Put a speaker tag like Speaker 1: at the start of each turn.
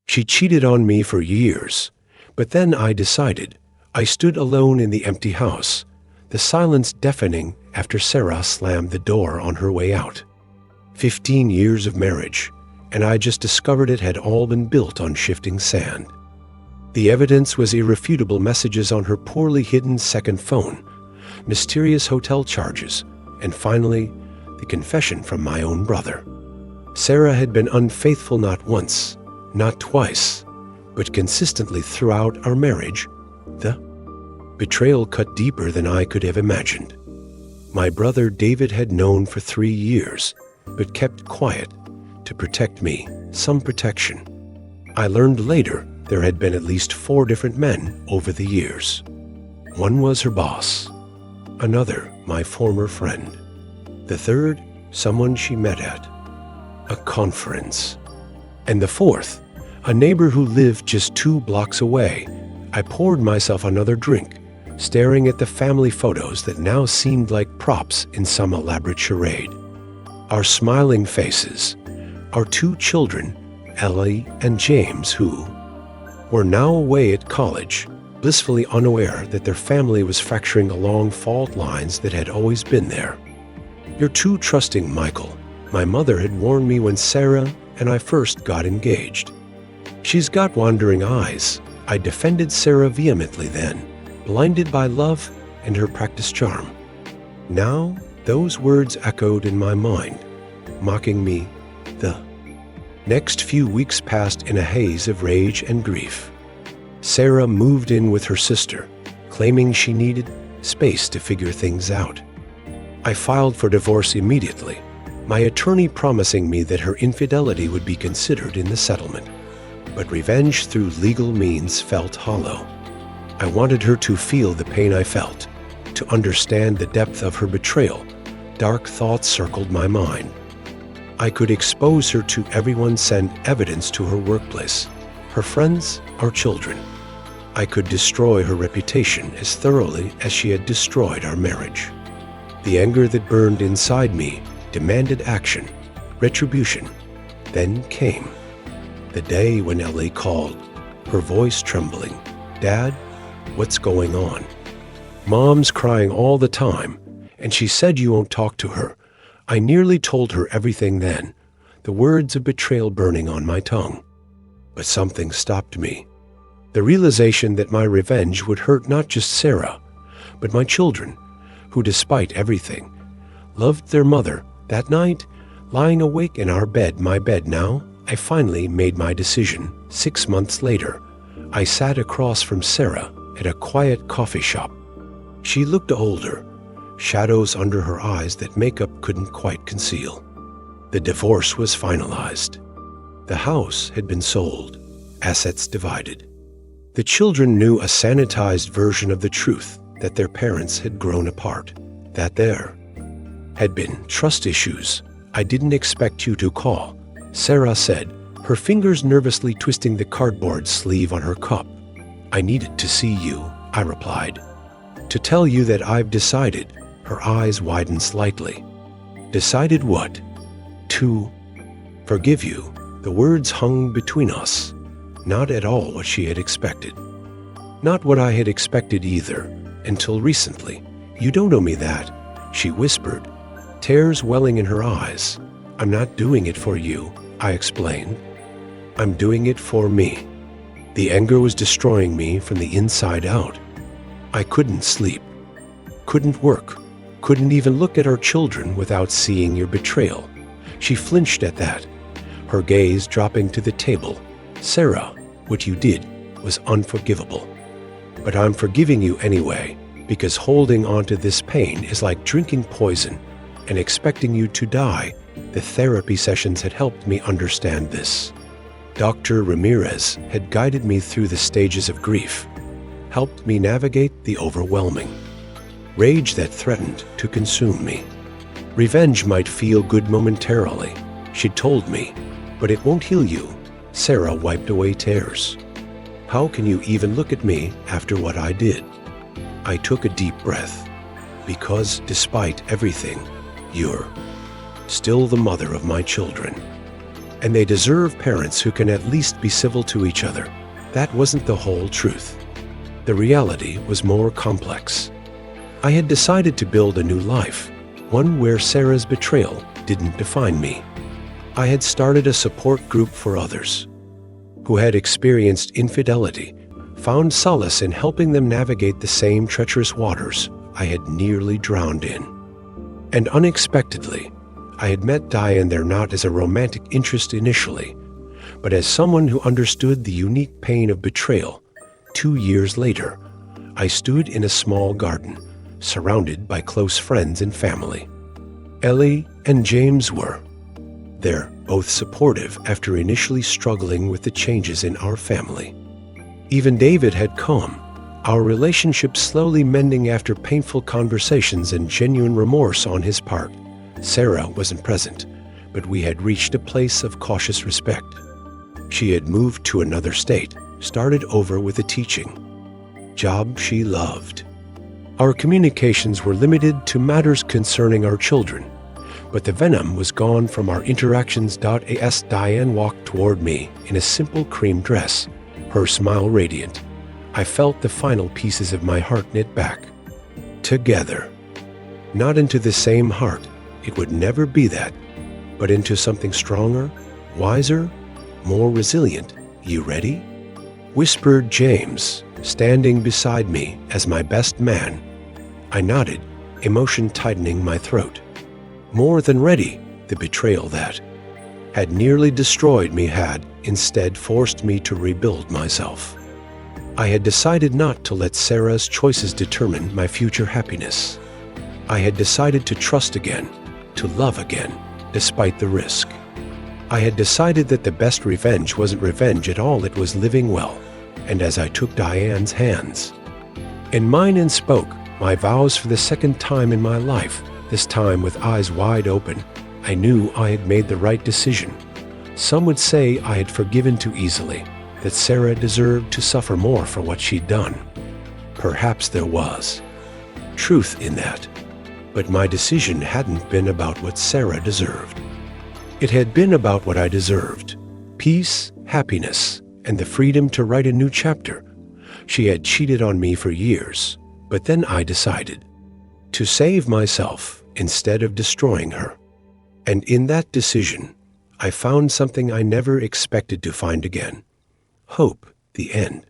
Speaker 1: She cheated on me for years, but then I decided. I stood alone in the empty house, the silence deafening after Sarah slammed the door on her way out. 15 years of marriage, and I just discovered it had all been built on shifting sand. The evidence was irrefutable messages on her poorly hidden second phone, mysterious hotel charges, and finally, the confession from my own brother. Sarah had been unfaithful not once, not twice, but consistently throughout our marriage. The betrayal cut deeper than I could have imagined. My brother David had known for 3 years, but kept quiet to protect me, some protection. I learned later there had been at least 4 different men over the years. One was her boss, another my former friend, the third someone she met at a conference, and the fourth a neighbor who lived just 2 blocks away. I poured myself another drink, staring at the family photos that now seemed like props in some elaborate charade. Our smiling faces, our 2 children, Ellie and James, who were now away at college, blissfully unaware that their family was fracturing along fault lines that had always been there. "You're too trusting, Michael," my mother had warned me when Sarah and I first got engaged. "She's got wandering eyes," I defended Sarah vehemently then, blinded by love and her practiced charm. Now, those words echoed in my mind, mocking me. The next few weeks passed in a haze of rage and grief. Sarah moved in with her sister, claiming she needed space to figure things out. I filed for divorce immediately, my attorney promising me that her infidelity would be considered in the settlement. But revenge through legal means felt hollow. I wanted her to feel the pain I felt, to understand the depth of her betrayal. Dark thoughts circled my mind. I could expose her to everyone, send evidence to her workplace, her friends, our children. I could destroy her reputation as thoroughly as she had destroyed our marriage. The anger that burned inside me demanded action, retribution. Then came the day when Ellie called, her voice trembling. "Dad, what's going on? Mom's crying all the time, and she said you won't talk to her." I nearly told her everything then, the words of betrayal burning on my tongue. But something stopped me. The realization that my revenge would hurt not just Sarah, but my children, who, despite everything, loved their mother. That night, lying awake in our bed, my bed now, I finally made my decision. 6 months later, I sat across from Sarah at a quiet coffee shop. She looked older, shadows under her eyes that makeup couldn't quite conceal. The divorce was finalized. The house had been sold, assets divided. The children knew a sanitized version of the truth, that their parents had grown apart, that there had been trust issues. "I didn't expect you to call," Sarah said, her fingers nervously twisting the cardboard sleeve on her cup. "I needed to see you," I replied. "To tell you that I've decided." Her eyes widened slightly. "Decided what?" "To forgive you." The words hung between us. Not at all what she had expected. Not what I had expected either, until recently. "You don't owe me that," she whispered, tears welling in her eyes. "I'm not doing it for you," I explained. "I'm doing it for me." The anger was destroying me from the inside out. I couldn't sleep, couldn't work, couldn't even look at our children without seeing your betrayal. She flinched at that, her gaze dropping to the table. "Sarah, what you did was unforgivable. But I'm forgiving you anyway, because holding on to this pain is like drinking poison and expecting you to die." The therapy sessions had helped me understand this. Dr. Ramirez had guided me through the stages of grief, helped me navigate the overwhelming rage that threatened to consume me. Revenge might feel good momentarily, she'd told me, but it won't heal you. Sarah wiped away tears. "How can you even look at me after what I did?" I took a deep breath. "Because despite everything, you're still the mother of my children." and they deserve parents who can at least be civil to each other. That wasn't the whole truth. The reality was more complex. I had decided to build a new life, one where Sarah's betrayal didn't define me. I had started a support group for others who had experienced infidelity, found solace in helping them navigate the same treacherous waters I had nearly drowned in. And unexpectedly, I had met Diane there not as a romantic interest initially, but as someone who understood the unique pain of betrayal. 2 years later, I stood in a small garden, surrounded by close friends and family. Ellie and James were there, both supportive after initially struggling with the changes in our family. Even David had come, our relationship slowly mending after painful conversations and genuine remorse on his part. Sarah wasn't present, but we had reached a place of cautious respect. She had moved to another state, started over with a teaching job she loved. Our communications were limited to matters concerning our children, but the venom was gone from our interactions. As Diane walked toward me in a simple cream dress, her smile radiant, I felt the final pieces of my heart knit back together. Not into the same heart, it would never be that, but into something stronger, wiser, more resilient. You ready? Whispered James, standing beside me as my best man. I nodded, emotion tightening my throat. More than ready, the betrayal that had nearly destroyed me had instead forced me to rebuild myself. I had decided not to let Sarah's choices determine my future happiness. I had decided to trust again, to love again, despite the risk. I had decided that the best revenge wasn't revenge at all, it was living well. And as I took Diane's hands in mine and spoke my vows for the second time in my life, this time with eyes wide open, I knew I had made the right decision. Some would say I had forgiven too easily, that Sarah deserved to suffer more for what she'd done. Perhaps there was truth in that, but my decision hadn't been about what Sarah deserved. It had been about what I deserved: peace, happiness, and the freedom to write a new chapter. She had cheated on me for years, but then I decided to save myself instead of destroying her. And in that decision, I found something I never expected to find again: hope, the end.